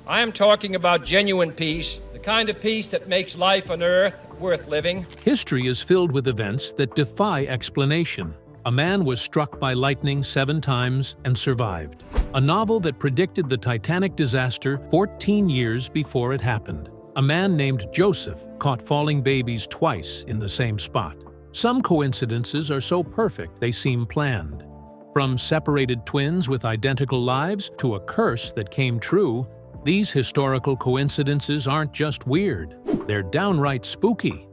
I am talking about genuine peace, the kind of peace that makes life on Earth worth living. History is filled with events that defy explanation. A man was struck by lightning 7 times and survived. A novel that predicted the Titanic disaster 14 years before it happened. A man named Joseph caught falling babies twice in the same spot. Some coincidences are so perfect they seem planned. From separated twins with identical lives to a curse that came true, these historical coincidences aren't just weird, they're downright spooky.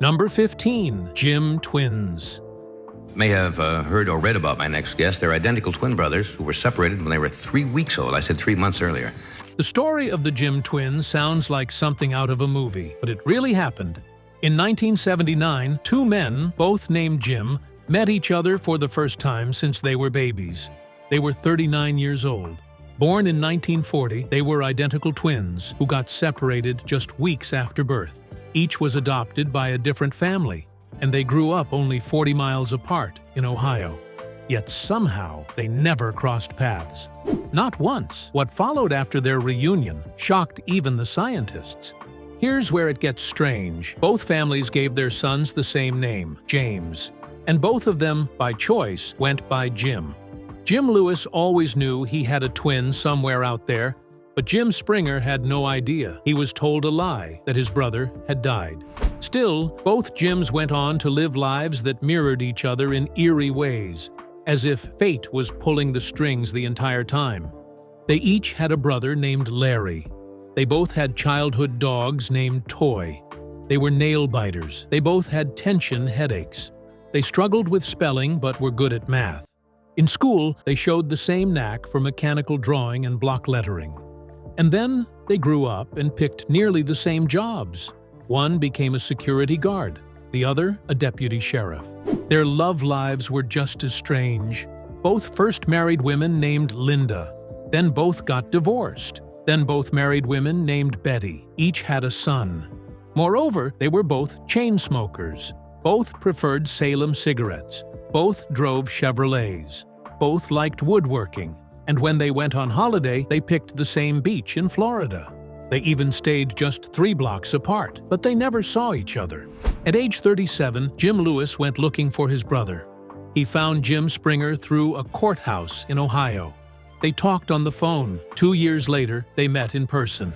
Number 15. Jim Twins. May have heard or read about my next guest. They're identical twin brothers who were separated when they were 3 weeks old. I said 3 months earlier. The story of the Jim twins sounds like something out of a movie, but it really happened. In 1979, 2 men, both named Jim, met each other for the first time since they were babies. They were 39 years old. Born in 1940, they were identical twins who got separated just weeks after birth. Each was adopted by a different family, and they grew up only 40 miles apart in Ohio. Yet somehow, they never crossed paths. Not once. What followed after their reunion shocked even the scientists. Here's where it gets strange. Both families gave their sons the same name, James, and both of them, by choice, went by Jim. Jim Lewis always knew he had a twin somewhere out there, but Jim Springer had no idea. He was told a lie, that his brother had died. Still, both Jims went on to live lives that mirrored each other in eerie ways, as if fate was pulling the strings the entire time. They each had a brother named Larry. They both had childhood dogs named Toy. They were nail-biters. They both had tension headaches. They struggled with spelling but were good at math. In school, they showed the same knack for mechanical drawing and block lettering. And then they grew up and picked nearly the same jobs. One became a security guard, the other a deputy sheriff. Their love lives were just as strange. Both first married women named Linda, then both got divorced. Then both married women named Betty. Each had a son. Moreover, they were both chain smokers. Both preferred Salem cigarettes. Both drove Chevrolets. Both liked woodworking. And when they went on holiday, they picked the same beach in Florida. They even stayed just 3 blocks apart, but they never saw each other. At age 37, Jim Lewis went looking for his brother. He found Jim Springer through a courthouse in Ohio. They talked on the phone. 2 years later, they met in person.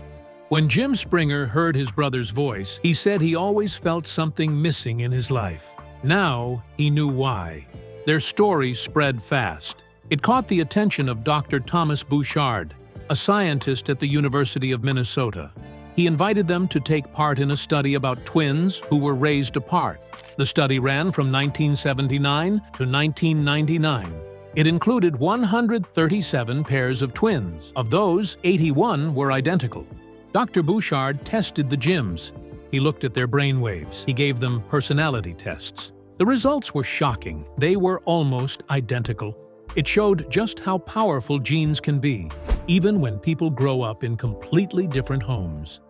When Jim Springer heard his brother's voice, he said he always felt something missing in his life. Now, he knew why. Their story spread fast. It caught the attention of Dr. Thomas Bouchard, a scientist at the University of Minnesota. He invited them to take part in a study about twins who were raised apart. The study ran from 1979 to 1999. It included 137 pairs of twins. Of those, 81 were identical. Dr. Bouchard tested the Jims. He looked at their brainwaves. He gave them personality tests. The results were shocking. They were almost identical. It showed just how powerful genes can be, even when people grow up in completely different homes.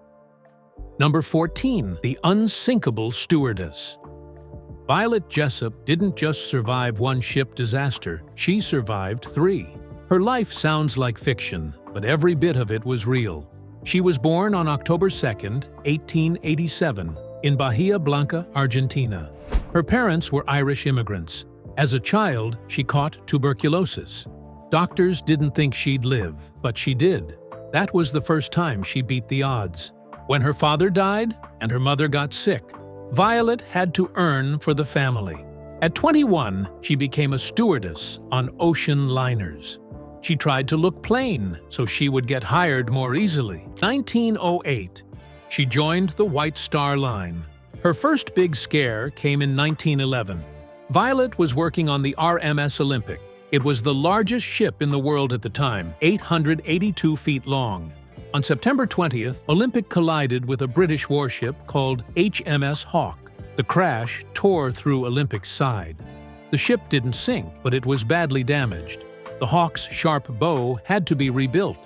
Number 14. The Unsinkable Stewardess. Violet Jessup didn't just survive one ship disaster, she survived 3. Her life sounds like fiction, but every bit of it was real. She was born on October 2, 1887, in Bahia Blanca, Argentina. Her parents were Irish immigrants. As a child, she caught tuberculosis. Doctors didn't think she'd live, but she did. That was the first time she beat the odds. When her father died and her mother got sick, Violet had to earn for the family. At 21, she became a stewardess on ocean liners. She tried to look plain so she would get hired more easily. 1908, she joined the White Star Line. Her first big scare came in 1911. Violet was working on the RMS Olympic. It was the largest ship in the world at the time, 882 feet long. On September 20th, Olympic collided with a British warship called HMS Hawke. The crash tore through Olympic's side. The ship didn't sink, but it was badly damaged. The Hawke's sharp bow had to be rebuilt.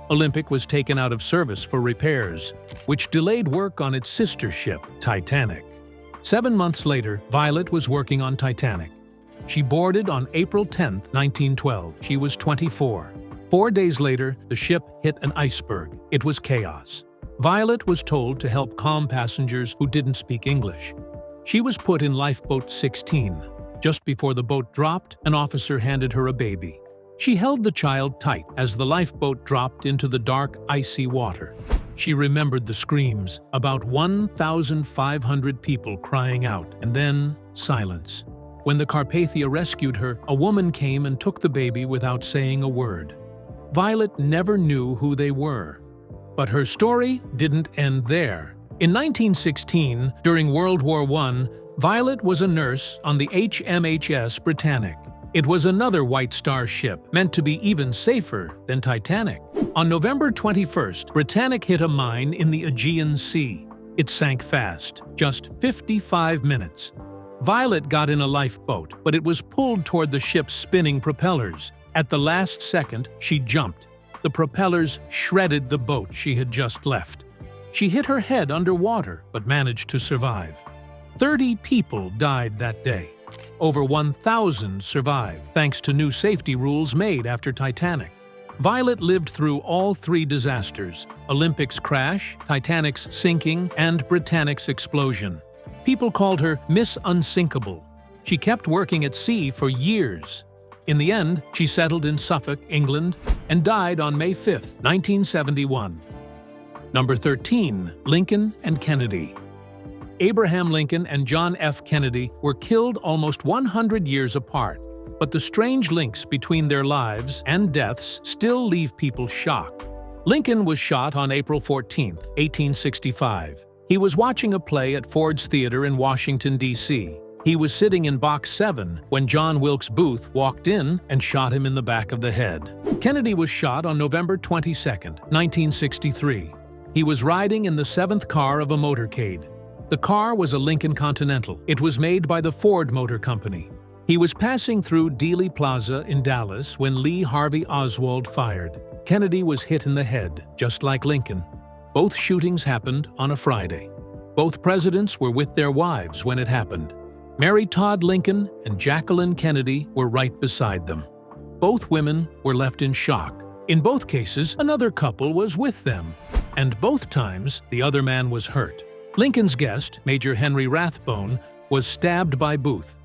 Olympic was taken out of service for repairs, which delayed work on its sister ship, Titanic. 7 months later, Violet was working on Titanic. She boarded on April 10, 1912. She was 24. 4 days later, the ship hit an iceberg. It was chaos. Violet was told to help calm passengers who didn't speak English. She was put in lifeboat 16. Just before the boat dropped, an officer handed her a baby. She held the child tight as the lifeboat dropped into the dark, icy water. She remembered the screams, about 1,500 people crying out, and then silence. When the Carpathia rescued her, a woman came and took the baby without saying a word. Violet never knew who they were. But her story didn't end there. In 1916, during World War I, Violet was a nurse on the HMHS Britannic. It was another White Star ship, meant to be even safer than Titanic. On November 21st, Britannic hit a mine in the Aegean Sea. It sank fast, just 55 minutes. Violet got in a lifeboat, but it was pulled toward the ship's spinning propellers. At the last second, she jumped. The propellers shredded the boat she had just left. She hit her head underwater, but managed to survive. 30 people died that day. Over 1,000 survived, thanks to new safety rules made after Titanic. Violet lived through all 3 disasters: Olympic's crash, Titanic's sinking, and Britannic's explosion. People called her Miss Unsinkable. She kept working at sea for years. In the end, she settled in Suffolk, England, and died on May 5, 1971. Number 13. Lincoln and Kennedy. Abraham Lincoln and John F. Kennedy were killed almost 100 years apart, but the strange links between their lives and deaths still leave people shocked. Lincoln was shot on April 14, 1865. He was watching a play at Ford's Theater in Washington, D.C. He was sitting in Box 7 when John Wilkes Booth walked in and shot him in the back of the head. Kennedy was shot on November 22, 1963. He was riding in the 7th car of a motorcade. The car was a Lincoln Continental. It was made by the Ford Motor Company. He was passing through Dealey Plaza in Dallas when Lee Harvey Oswald fired. Kennedy was hit in the head, just like Lincoln. Both shootings happened on a Friday. Both presidents were with their wives when it happened. Mary Todd Lincoln and Jacqueline Kennedy were right beside them. Both women were left in shock. In both cases, another couple was with them, and both times the other man was hurt. Lincoln's guest, Major Henry Rathbone, was stabbed by Booth.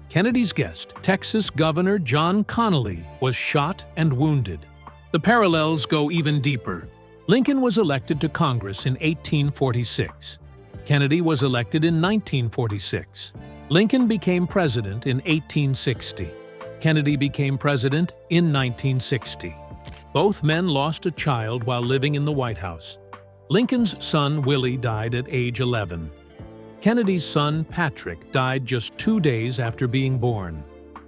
Kennedy's guest, Texas Governor John Connally, was shot and wounded. The parallels go even deeper. Lincoln was elected to Congress in 1846. Kennedy was elected in 1946. Lincoln became president in 1860. Kennedy became president in 1960. Both men lost a child while living in the White House. Lincoln's son Willie died at age 11. Kennedy's son Patrick died just 2 days after being born.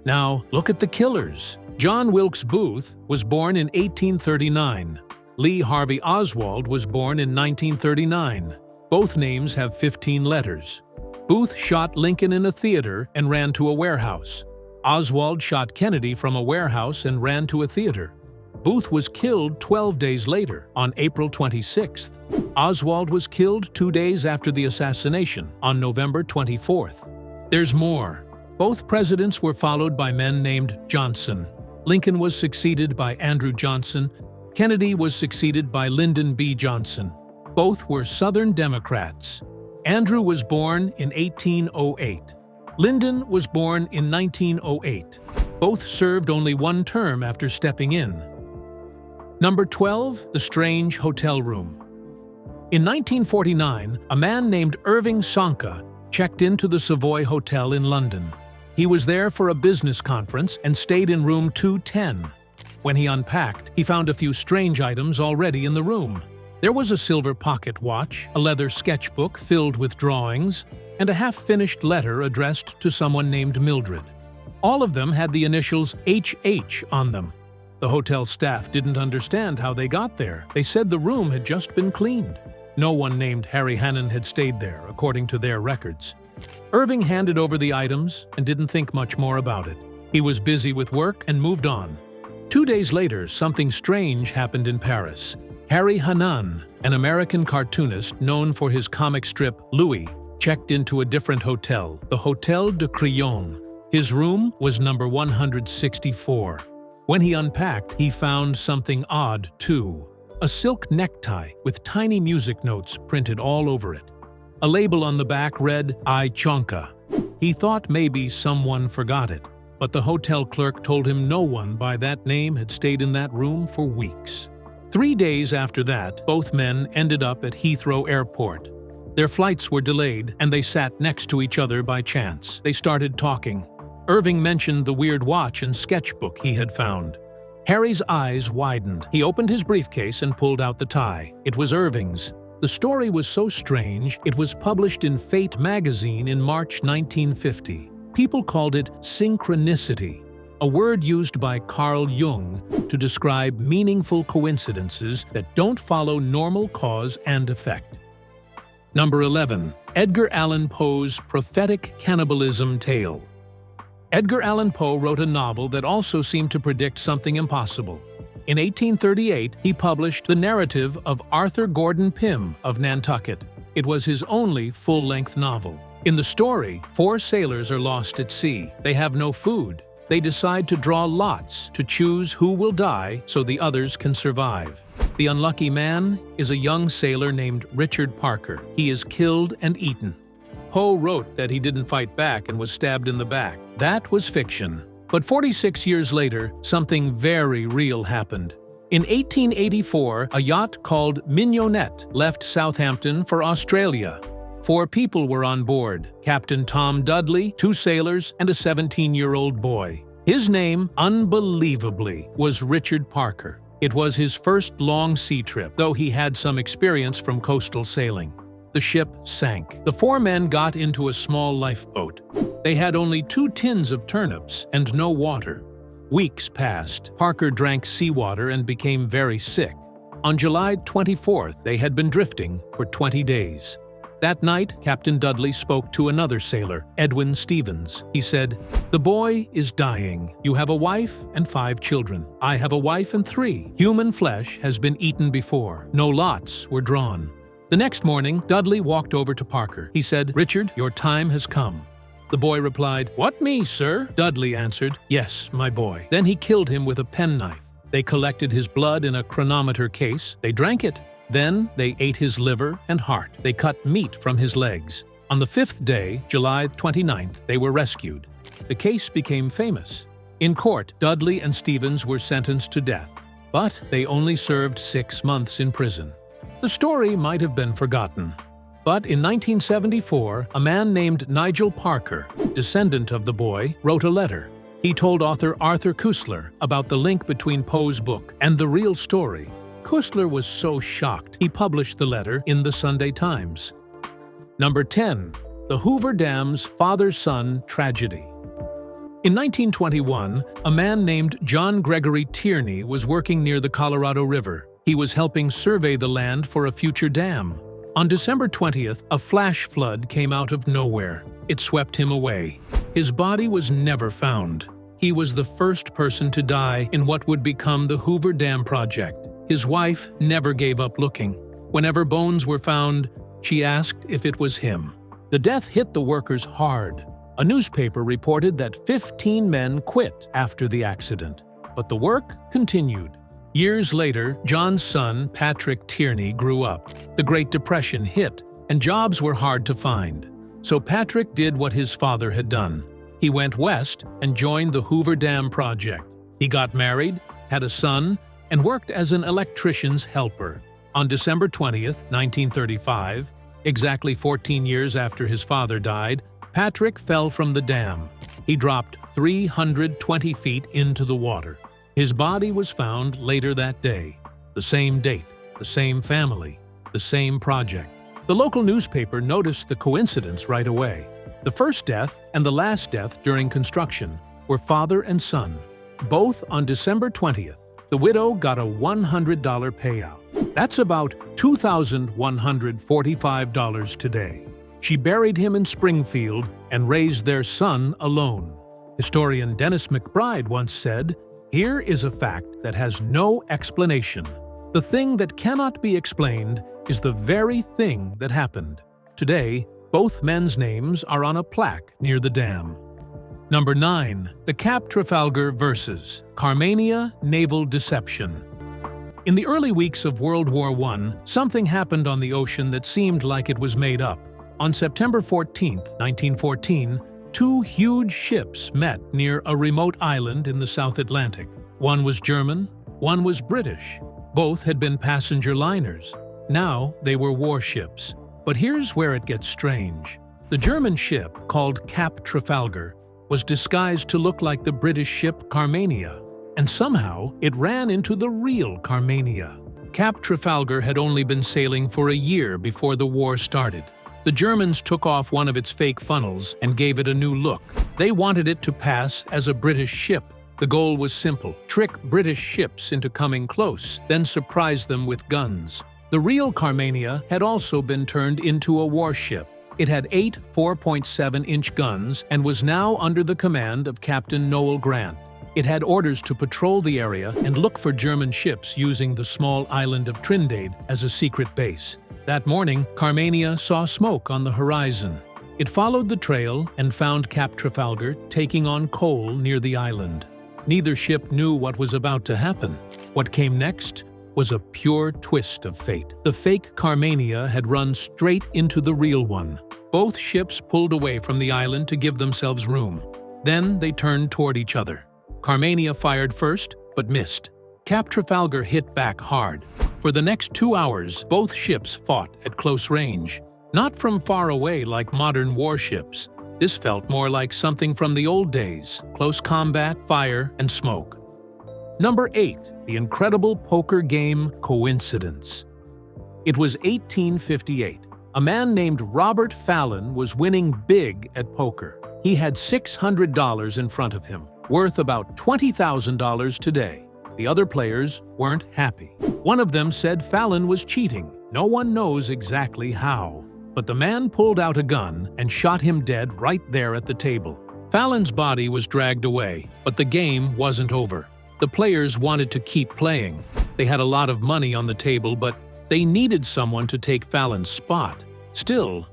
Now, look at the killers. John Wilkes Booth was born in 1839. Lee Harvey Oswald was born in 1939. Both names have 15 letters. Booth shot Lincoln in a theater and ran to a warehouse. Oswald shot Kennedy from a warehouse and ran to a theater. Booth was killed 12 days later, on April 26th. Oswald was killed 2 days after the assassination, on November 24th. There's more. Both presidents were followed by men named Johnson. Lincoln was succeeded by Andrew Johnson. Kennedy was succeeded by Lyndon B. Johnson. Both were Southern Democrats. Andrew was born in 1808. Lyndon was born in 1908. Both served only 1 term after stepping in. Number 12. The Strange Hotel Room. In 1949, a man named Irving Sonka checked into the Savoy Hotel in London. He was there for a business conference and stayed in room 210. When he unpacked, he found a few strange items already in the room. There was a silver pocket watch, a leather sketchbook filled with drawings, and a half-finished letter addressed to someone named Mildred. All of them had the initials HH on them. The hotel staff didn't understand how they got there. They said the room had just been cleaned. No one named Harry Hannon had stayed there, according to their records. Irving handed over the items and didn't think much more about it. He was busy with work and moved on. 2 days later, something strange happened in Paris. Harry Hannon, an American cartoonist known for his comic strip Louis, checked into a different hotel, the Hotel de Crillon. His room was number 164. When he unpacked, he found something odd, too. A silk necktie with tiny music notes printed all over it. A label on the back read, "I Chonka." He thought maybe someone forgot it, but the hotel clerk told him no one by that name had stayed in that room for weeks. 3 days after that, both men ended up at Heathrow Airport. Their flights were delayed, and they sat next to each other by chance. They started talking. Irving mentioned the weird watch and sketchbook he had found. Harry's eyes widened. He opened his briefcase and pulled out the tie. It was Irving's. The story was so strange, it was published in Fate magazine in March 1950. People called it synchronicity, a word used by Carl Jung to describe meaningful coincidences that don't follow normal cause and effect. Number 11. Edgar Allan Poe's prophetic cannibalism tale. Edgar Allan Poe wrote a novel that also seemed to predict something impossible. In 1838, he published the narrative of Arthur Gordon Pym of Nantucket. It was his only full-length novel. In the story, 4 sailors are lost at sea. They have no food. They decide to draw lots to choose who will die so the others can survive. The unlucky man is a young sailor named Richard Parker. He is killed and eaten. Poe wrote that he didn't fight back and was stabbed in the back. That was fiction. But 46 years later, something very real happened. In 1884, a yacht called Mignonette left Southampton for Australia. 4 people were on board: Captain Tom Dudley, 2 sailors, and a 17-year-old boy. His name, unbelievably, was Richard Parker. It was his first long sea trip, though he had some experience from coastal sailing. The ship sank. The 4 men got into a small lifeboat. They had only 2 tins of turnips and no water. Weeks passed. Parker drank seawater and became very sick. On July 24th, they had been drifting for 20 days. That night, Captain Dudley spoke to another sailor, Edwin Stevens. He said, "The boy is dying. You have a wife and 5 children. I have a wife and 3. Human flesh has been eaten before. No lots were drawn." The next morning, Dudley walked over to Parker. He said, "Richard, your time has come." The boy replied, "What, me, sir?" Dudley answered, "Yes, my boy." Then he killed him with a penknife. They collected his blood in a chronometer case. They drank it. Then they ate his liver and heart. They cut meat from his legs. On the 5th day, July 29th, they were rescued. The case became famous. In court, Dudley and Stevens were sentenced to death, but they only served 6 months in prison. The story might have been forgotten. But in 1974, a man named Nigel Parker, descendant of the boy, wrote a letter. He told author Arthur Koestler about the link between Poe's book and the real story. Koestler was so shocked, he published the letter in the Sunday Times. Number 10. The Hoover Dam's father-son tragedy. In 1921, a man named John Gregory Tierney was working near the Colorado River. He was helping survey the land for a future dam. On December 20th, a flash flood came out of nowhere. It swept him away. His body was never found. He was the first person to die in what would become the Hoover Dam project. His wife never gave up looking. Whenever bones were found, she asked if it was him. The death hit the workers hard. A newspaper reported that 15 men quit after the accident, but the work continued. Years later, John's son, Patrick Tierney, grew up. The Great Depression hit, and jobs were hard to find. So Patrick did what his father had done. He went west and joined the Hoover Dam project. He got married, had a son, and worked as an electrician's helper. On December 20th, 1935, exactly 14 years after his father died, Patrick fell from the dam. He dropped 320 feet into the water. His body was found later that day. The same date, the same family, the same project. The local newspaper noticed the coincidence right away. The first death and the last death during construction were father and son, both on December 20th. The widow got a $100 payout. That's about $2,145 today. She buried him in Springfield and raised their son alone. Historian Dennis McBride once said, "Here is a fact that has no explanation. The thing that cannot be explained is the very thing that happened." Today, both men's names are on a plaque near the dam. Number 9. The Cap Trafalgar vs. Carmania Naval Deception. In the early weeks of World War I, something happened on the ocean that seemed like it was made up. On September 14, 1914, two huge ships met near a remote island in the South Atlantic. One was German, one was British. Both had been passenger liners. Now they were warships. But here's where it gets strange. The German ship, called Cap Trafalgar, was disguised to look like the British ship Carmania, and somehow it ran into the real Carmania. Cap Trafalgar had only been sailing for a year before the war started. The Germans took off one of its fake funnels and gave it a new look. They wanted it to pass as a British ship. The goal was simple: trick British ships into coming close, then surprise them with guns. The real Carmania had also been turned into a warship. It had 8 4.7-inch guns and was now under the command of Captain Noel Grant. It had orders to patrol the area and look for German ships using the small island of Trinidad as a secret base. That morning, Carmania saw smoke on the horizon. It followed the trail and found Cap Trafalgar taking on coal near the island. Neither ship knew what was about to happen. What came next was a pure twist of fate. The fake Carmania had run straight into the real one. Both ships pulled away from the island to give themselves room. Then they turned toward each other. Carmania fired first, but missed. Cap Trafalgar hit back hard. For the next 2 hours, both ships fought at close range. Not from far away like modern warships. This felt more like something from the old days: close combat, fire, and smoke. Number 8. The incredible poker game coincidence. It was 1858. A man named Robert Fallon was winning big at poker. He had $600 in front of him, worth about $20,000 today. The other players weren't happy. One of them said Fallon was cheating. No one knows exactly how, but the man pulled out a gun and shot him dead right there at the table. Fallon's body was dragged away, but the game wasn't over. The players wanted to keep playing. They had a lot of money on the table, but they needed someone to take Fallon's spot. Still,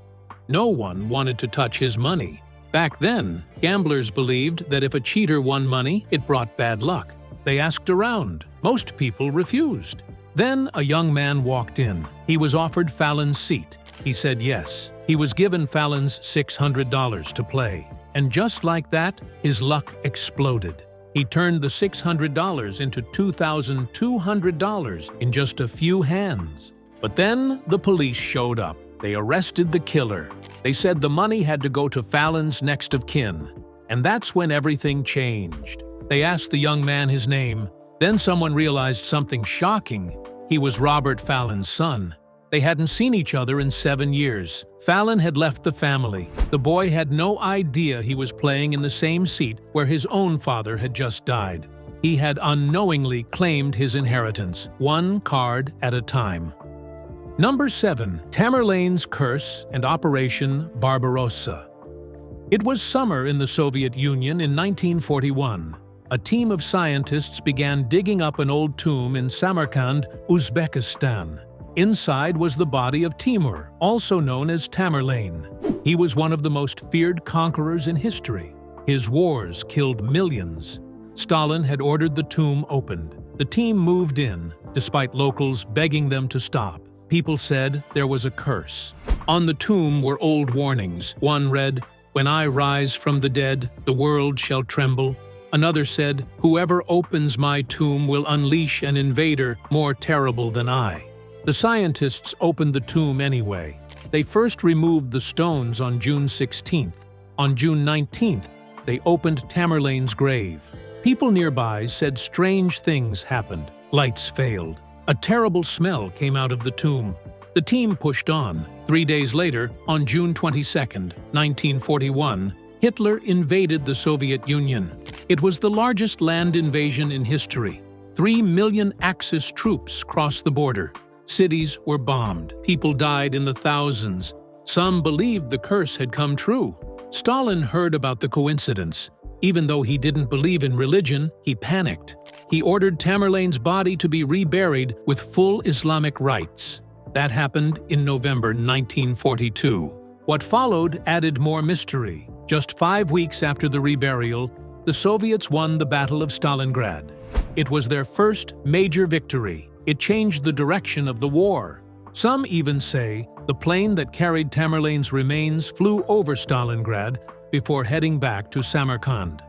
no one wanted to touch his money. Back then, gamblers believed that if a cheater won money, it brought bad luck. They asked around. Most people refused. Then a young man walked in. He was offered Fallon's seat. He said yes. He was given Fallon's $600 to play. And just like that, his luck exploded. He turned the $600 into $2,200 in just a few hands. But then the police showed up. They arrested the killer. They said the money had to go to Fallon's next of kin. And that's when everything changed. They asked the young man his name. Then someone realized something shocking. He was Robert Fallon's son. They hadn't seen each other in 7 years. Fallon had left the family. The boy had no idea he was playing in the same seat where his own father had just died. He had unknowingly claimed his inheritance, one card at a time. Number 7. Tamarlains' Curse and Operation Barbarosa. It was summer in the Soviet Union in 1941. A team of scientists began digging up an old tomb in Samarkand, Uzbekistan. Inside was the body of Timur, also known as Tamerlane. He was one of the most feared conquerors in history. His wars killed millions. Stalin had ordered the tomb opened. The team moved in, despite locals begging them to stop. People said there was a curse. On the tomb were old warnings. One read, "When I rise from the dead, the world shall tremble." Another said, "Whoever opens my tomb will unleash an invader more terrible than I." The scientists opened the tomb anyway. They first removed the stones on June 16th. On June 19th, they opened Tamerlane's grave. People nearby said strange things happened. Lights failed. A terrible smell came out of the tomb. The team pushed on. 3 days later, on June 22nd, 1941, Hitler invaded the Soviet Union. It was the largest land invasion in history. 3 million Axis troops crossed the border. Cities were bombed. People died in the thousands. Some believed the curse had come true. Stalin heard about the coincidence. Even though he didn't believe in religion, he panicked. He ordered Tamerlane's body to be reburied with full Islamic rites. That happened in November 1942. What followed added more mystery. Just 5 weeks after the reburial, the Soviets won the Battle of Stalingrad. It was their first major victory. It changed the direction of the war. Some even say the plane that carried Tamarlains' remains flew over Stalingrad before heading back to Samarkand.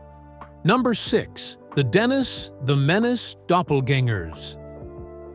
Number 6. The Dennis the Menace Doppelgangers.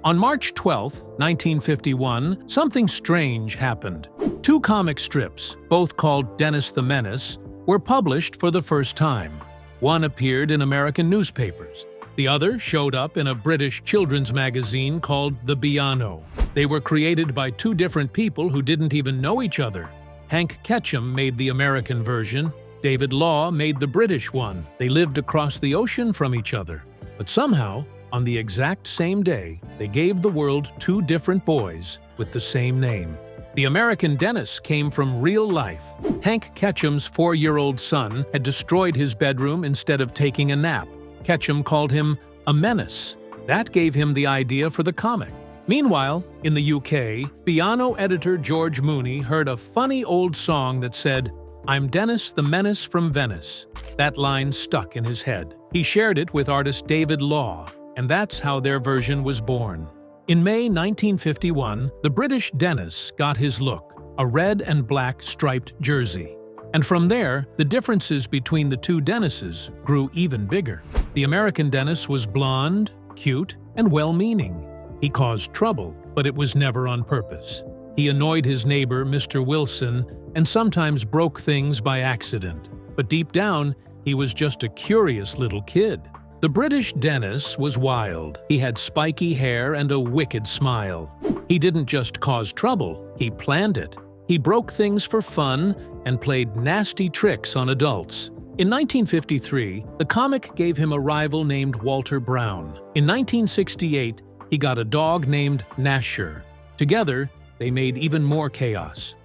On March 12, 1951, something strange happened. 2 comic strips, both called Dennis the Menace, were published for the first time. One appeared in American newspapers. The other showed up in a British children's magazine called The Piano. They were created by 2 different people who didn't even know each other. Hank Ketchum made the American version. David Law made the British one. They lived across the ocean from each other. But somehow, on the exact same day, they gave the world 2 different boys with the same name. The American Dennis came from real life. Hank Ketchum's 4-year-old son had destroyed his bedroom instead of taking a nap. Ketchum called him a menace. That gave him the idea for the comic. Meanwhile, in the UK, piano editor George Mooney heard a funny old song that said, "I'm Dennis the Menace from Venice." That line stuck in his head. He shared it with artist David Law, and that's how their version was born. In May 1951, the British Dennis got his look, a red and black striped jersey. And from there, the differences between the 2 Dennises grew even bigger. The American Dennis was blonde, cute, and well-meaning. He caused trouble, but it was never on purpose. He annoyed his neighbor, Mr. Wilson, and sometimes broke things by accident. But deep down, he was just a curious little kid. The British Dennis was wild. He had spiky hair and a wicked smile. He didn't just cause trouble, he planned it. He broke things for fun and played nasty tricks on adults. In 1953, the comic gave him a rival named Walter Brown. In 1968, he got a dog named Gnasher. Together, they made even more chaos.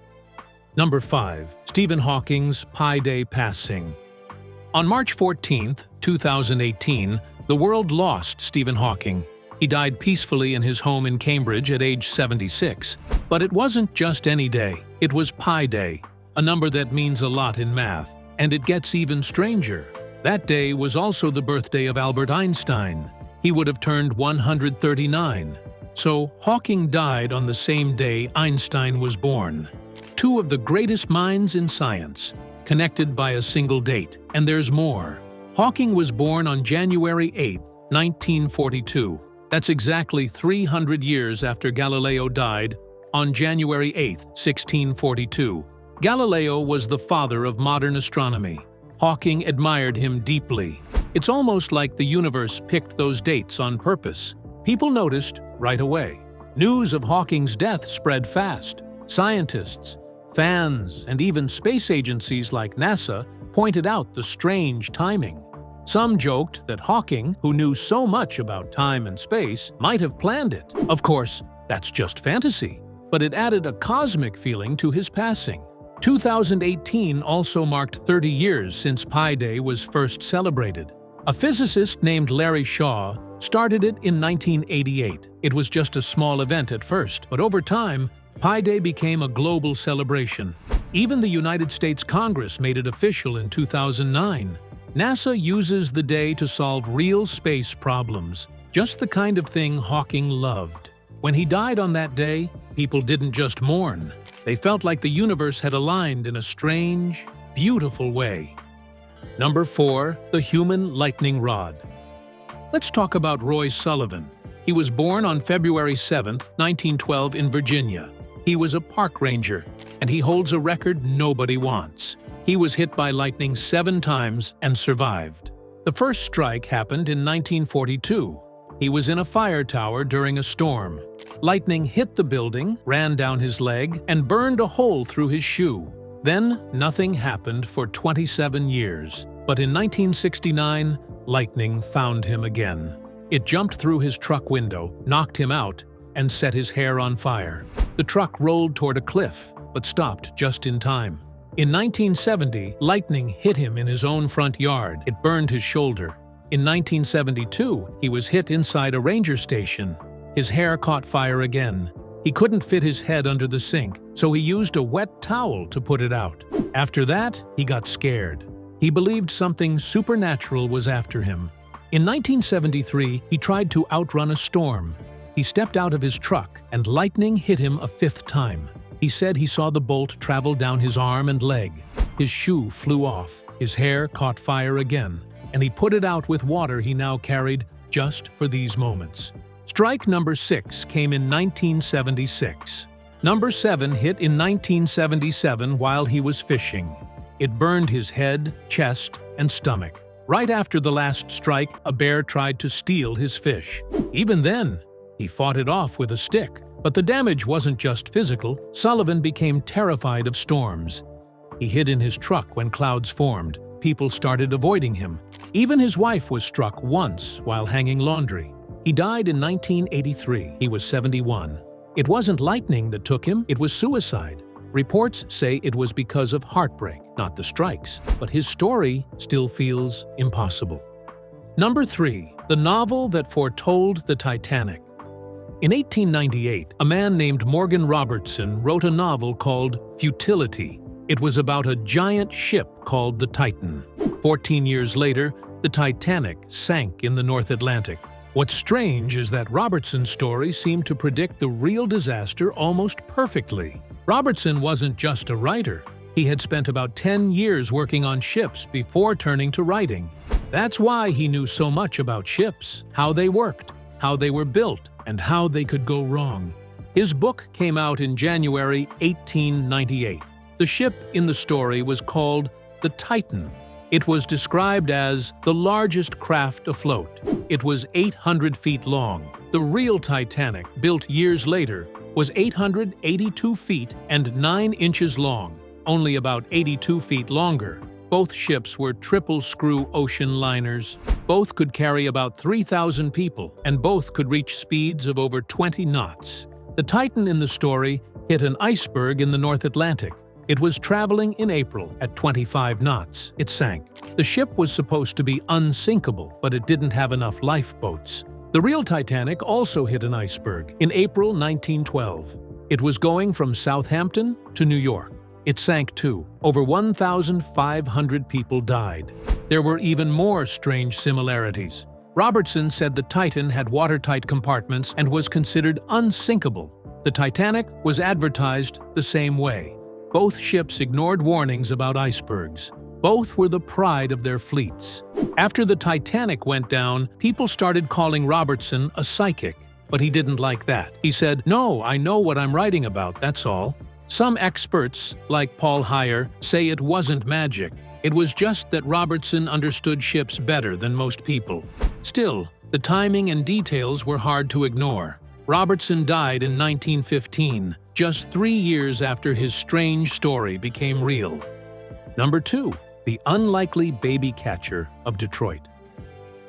Number 5. Stephen Hawking's Pi Day passing. On March 14, 2018, the world lost Stephen Hawking. He died peacefully in his home in Cambridge at age 76. But it wasn't just any day. It was Pi Day, a number that means a lot in math. And it gets even stranger. That day was also the birthday of Albert Einstein. He would have turned 139. So Hawking died on the same day Einstein was born. 2 of the greatest minds in science, connected by a single date. And there's more. Hawking was born on January 8, 1942. That's exactly 300 years after Galileo died on January 8, 1642. Galileo was the father of modern astronomy. Hawking admired him deeply. It's almost like the universe picked those dates on purpose. People noticed right away. News of Hawking's death spread fast. Scientists, fans, and even space agencies like NASA pointed out the strange timing. Some joked that Hawking, who knew so much about time and space, might have planned it. Of course, that's just fantasy, but it added a cosmic feeling to his passing. 2018 also marked 30 years since Pi Day was first celebrated. A physicist named Larry Shaw started it in 1988. It was just a small event at first, but over time, Pi Day became a global celebration. Even the United States Congress made it official in 2009. NASA uses the day to solve real space problems, just the kind of thing Hawking loved. When he died on that day, people didn't just mourn. They felt like the universe had aligned in a strange, beautiful way. Number 4. The Human Lightning Rod. Let's talk about Roy Sullivan. He was born on February 7, 1912 in Virginia. He was a park ranger, and he holds a record nobody wants. He was hit by lightning 7 times and survived. The first strike happened in 1942. He was in a fire tower during a storm. Lightning hit the building, ran down his leg, and burned a hole through his shoe. Then, nothing happened for 27 years. But in 1969, lightning found him again. It jumped through his truck window, knocked him out, and set his hair on fire. The truck rolled toward a cliff, but stopped just in time. In 1970, lightning hit him in his own front yard. It burned his shoulder. In 1972, he was hit inside a ranger station. His hair caught fire again. He couldn't fit his head under the sink, so he used a wet towel to put it out. After that, he got scared. He believed something supernatural was after him. In 1973, he tried to outrun a storm. He stepped out of his truck, and lightning hit him a 5th time. He said he saw the bolt travel down his arm and leg. His shoe flew off, his hair caught fire again, and he put it out with water he now carried just for these moments. Strike number 6 came in 1976. Number 7 hit in 1977 while he was fishing. It burned his head, chest, and stomach. Right after the last strike, a bear tried to steal his fish. Even then, he fought it off with a stick. But the damage wasn't just physical. Sullivan became terrified of storms. He hid in his truck when clouds formed. People started avoiding him. Even his wife was struck once while hanging laundry. He died in 1983. He was 71. It wasn't lightning that took him, it was suicide. Reports say it was because of heartbreak, not the strikes. But his story still feels impossible. Number 3. The novel that foretold the Titanic. In 1898, a man named Morgan Robertson wrote a novel called Futility. It was about a giant ship called the Titan. 14 years later, the Titanic sank in the North Atlantic. What's strange is that Robertson's story seemed to predict the real disaster almost perfectly. Robertson wasn't just a writer. He had spent about 10 years working on ships before turning to writing. That's why he knew so much about ships, how they worked, how they were built, and how they could go wrong. His book came out in January 1898. The ship in the story was called the Titan. It was described as the largest craft afloat. It was 800 feet long. The real Titanic, built years later, was 882 feet and 9 inches long, only about 82 feet longer. Both ships were triple-screw ocean liners. Both could carry about 3,000 people, and both could reach speeds of over 20 knots. The Titan in the story hit an iceberg in the North Atlantic. It was traveling in April at 25 knots. It sank. The ship was supposed to be unsinkable, but it didn't have enough lifeboats. The real Titanic also hit an iceberg in April 1912. It was going from Southampton to New York. It sank too. Over 1,500 people died. There were even more strange similarities. Robertson said the Titan had watertight compartments and was considered unsinkable. The Titanic was advertised the same way. Both ships ignored warnings about icebergs. Both were the pride of their fleets. After the Titanic went down, people started calling Robertson a psychic, but he didn't like that. He said, "No, I know what I'm writing about, that's all." Some experts, like Paul Heyer, say it wasn't magic. It was just that Robertson understood ships better than most people. Still, the timing and details were hard to ignore. Robertson died in 1915, just 3 years after his strange story became real. Number 2. The unlikely baby catcher of Detroit.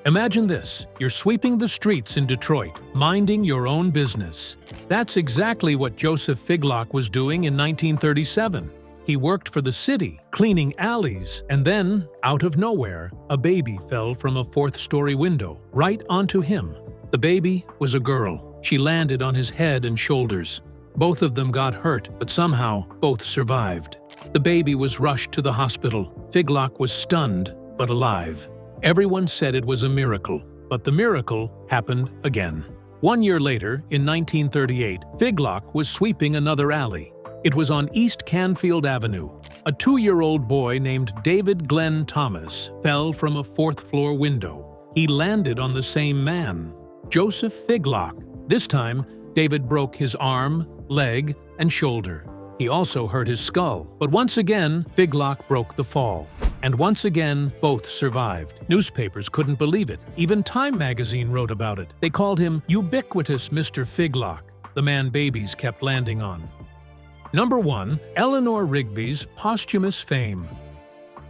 Imagine this. You're sweeping the streets in Detroit, minding your own business. That's exactly what Joseph Figlock was doing in 1937. He worked for the city, cleaning alleys, and then, out of nowhere, a baby fell from a 4th-story window, right onto him. The baby was a girl. She landed on his head and shoulders. Both of them got hurt, but somehow both survived. The baby was rushed to the hospital. Figlock was stunned, but alive. Everyone said it was a miracle, but the miracle happened again. 1 year later, in 1938, Figlock was sweeping another alley. It was on East Canfield Avenue. A 2-year-old boy named David Glenn Thomas fell from a 4th-floor window. He landed on the same man, Joseph Figlock. This time, David broke his arm, leg, and shoulder. He also hurt his skull, but once again, Figlock broke the fall. And once again, both survived. Newspapers couldn't believe it. Even Time magazine wrote about it. They called him ubiquitous Mr. Figlock, the man babies kept landing on. Number 1. Eleanor Rigbys' posthumous fame.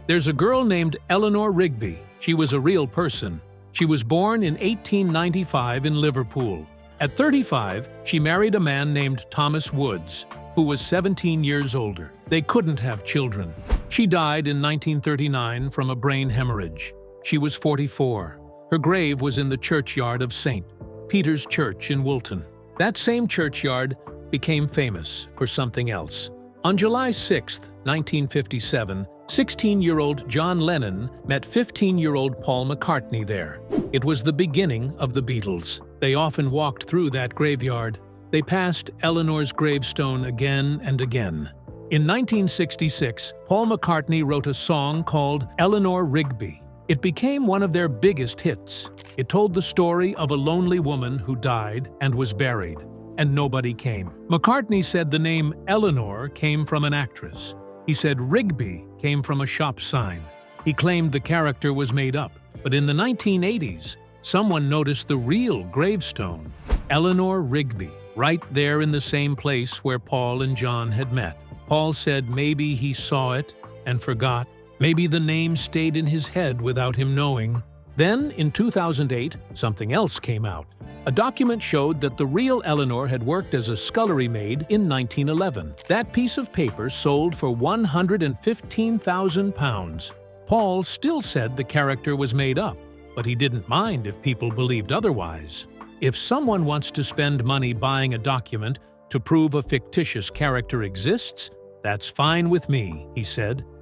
There's a girl named Eleanor Rigby. She was a real person. She was born in 1895 in Liverpool. At 35, she married a man named Thomas Woods, who was 17 years older. They couldn't have children. She died in 1939 from a brain hemorrhage. She was 44. Her grave was in the churchyard of St. Peter's Church in Woolton. That same churchyard became famous for something else. On July 6, 1957, 16-year-old John Lennon met 15-year-old Paul McCartney there. It was the beginning of the Beatles. They often walked through that graveyard. They passed Eleanor's gravestone again and again. In 1966, Paul McCartney wrote a song called Eleanor Rigby. It became one of their biggest hits. It told the story of a lonely woman who died and was buried, and nobody came. McCartney said the name Eleanor came from an actress. He said Rigby came from a shop sign. He claimed the character was made up, but in the 1980s, someone noticed the real gravestone, Eleanor Rigby, right there in the same place where Paul and John had met. Paul said maybe he saw it and forgot. Maybe the name stayed in his head without him knowing. Then, in 2008, something else came out. A document showed that the real Eleanor had worked as a scullery maid in 1911. That piece of paper sold for £115,000. Paul still said the character was made up, but he didn't mind if people believed otherwise. If someone wants to spend money buying a document to prove a fictitious character exists, that's fine with me, he said.